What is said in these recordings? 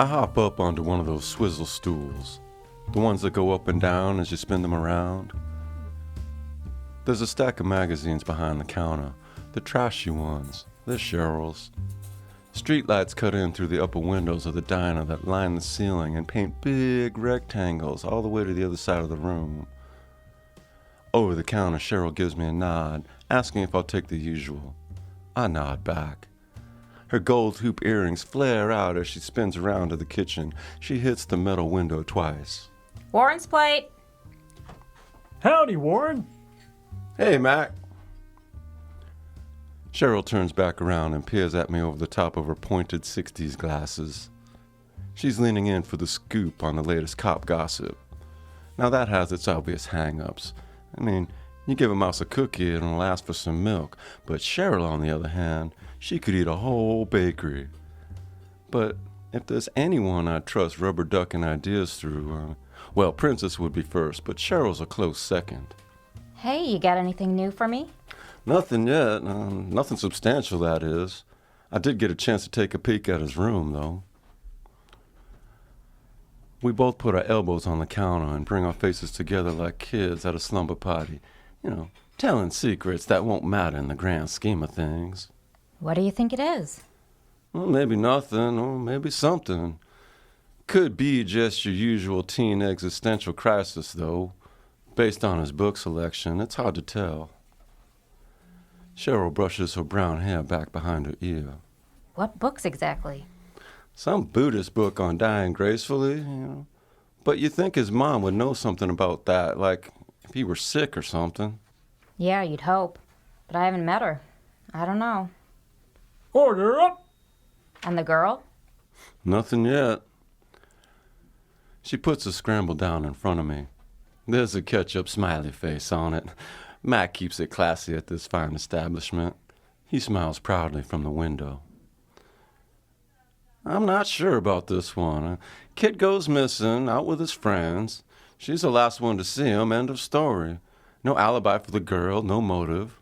I hop up onto one of those swizzle stools, the ones that go up and down as you spin them around. There's a stack of magazines behind the counter, the trashy ones. They're Cheryl's. Streetlights cut in through the upper windows of the diner that line the ceiling and paint big rectangles all the way to the other side of the room. Over the counter, Cheryl gives me a nod, asking if I'll take the usual. I nod back. Her gold hoop earrings flare out as she spins around to the kitchen. She hits the metal window twice. Warren's plate. Howdy, Warren. Hey, Mac. Cheryl turns back around and peers at me over the top of her pointed 60s glasses. She's leaning in for the scoop on the latest cop gossip. Now that has its obvious hang-ups. I mean, you give a mouse a cookie and it'll ask for some milk, but Cheryl, on the other hand, she could eat a whole bakery. But if there's anyone I'd trust rubber ducking ideas through, well, Princess would be first, but Cheryl's a close second. Hey, you got anything new for me? Nothing yet. Nothing substantial, that is. I did get a chance to take a peek at his room, though. We both put our elbows on the counter and bring our faces together like kids at a slumber party. Telling secrets that won't matter in the grand scheme of things. What do you think it is? Well, maybe nothing, or maybe something. Could be just your usual teen existential crisis, though. Based on his book selection, it's hard to tell. Cheryl brushes her brown hair back behind her ear. What books exactly? Some Buddhist book on dying gracefully, But you'd think his mom would know something about that, like if he were sick or something. Yeah, you'd hope. But I haven't met her. I don't know. Order up. And the girl? Nothing yet. She puts a scramble down in front of me. There's a ketchup smiley face on it. Mac keeps it classy at this fine establishment. He smiles proudly from the window. I'm not sure about this one. Kid goes missing, out with his friends. She's the last one to see him, end of story. No alibi for the girl, no motive.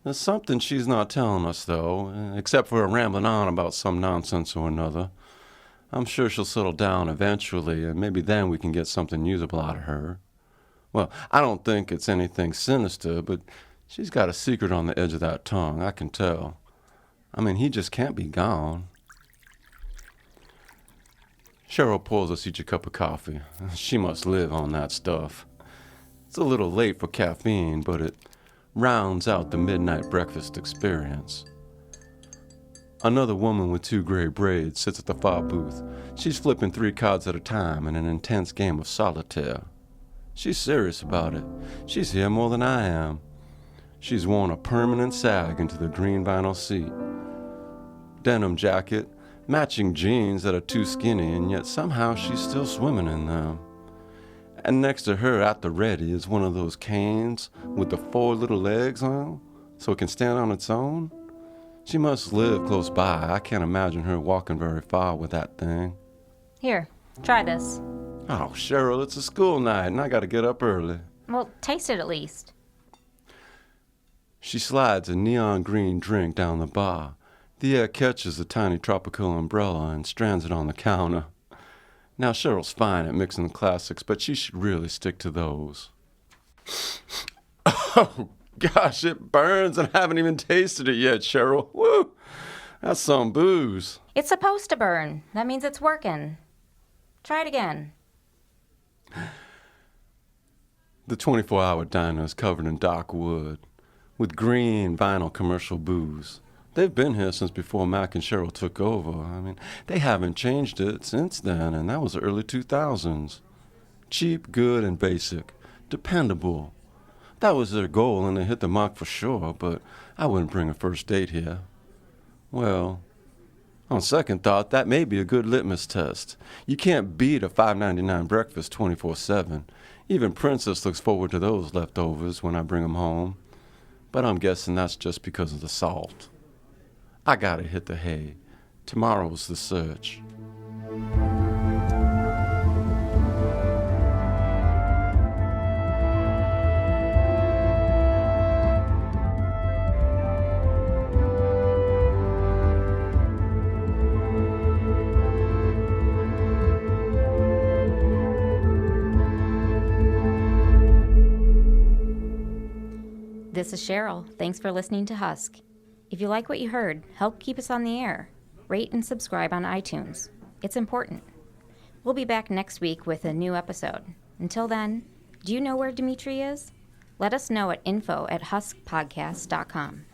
There's something she's not telling us, though, except for her rambling on about some nonsense or another. I'm sure she'll settle down eventually, and maybe then we can get something usable out of her. Well, I don't think it's anything sinister, but she's got a secret on the edge of that tongue, I can tell. I mean, he just can't be gone. Cheryl pours us each a cup of coffee. She must live on that stuff. It's a little late for caffeine, but it rounds out the midnight breakfast experience. Another woman with 2 gray braids sits at the far booth. She's flipping 3 cards at a time in an intense game of solitaire. She's serious about it. She's here more than I am. She's worn a permanent sag into the green vinyl seat. Denim jacket, matching jeans that are too skinny, and yet somehow she's still swimming in them. And next to her at the ready is one of those canes with the 4 little legs on, so it can stand on its own. She must live close by. I can't imagine her walking very far with that thing. Here, try this. Oh, Cheryl, it's a school night, and I gotta get up early. Well, taste it at least. She slides a neon green drink down the bar. The air catches a tiny tropical umbrella and strands it on the counter. Now, Cheryl's fine at mixing the classics, but she should really stick to those. Oh, gosh, it burns, and I haven't even tasted it yet, Cheryl. Woo! That's some booze. It's supposed to burn. That means it's working. Try it again. The 24-hour diner is covered in dark wood, with green vinyl commercial booze. They've been here since before Mac and Cheryl took over. I mean, they haven't changed it since then, and that was the early 2000s. Cheap, good, and basic. Dependable. That was their goal, and they hit the mark for sure, but I wouldn't bring a first date here. Well, on second thought, that may be a good litmus test. You can't beat a $5.99 breakfast 24/7. Even Princess looks forward to those leftovers when I bring them home. But I'm guessing that's just because of the salt. I gotta hit the hay. Tomorrow's the search. this is Cheryl. Thanks for listening to Husk. If you like what you heard, help keep us on the air. Rate and subscribe on iTunes. It's important. We'll be back next week with a new episode. Until then, do you know where Dmitri is? Let us know at info@huskpodcast.com.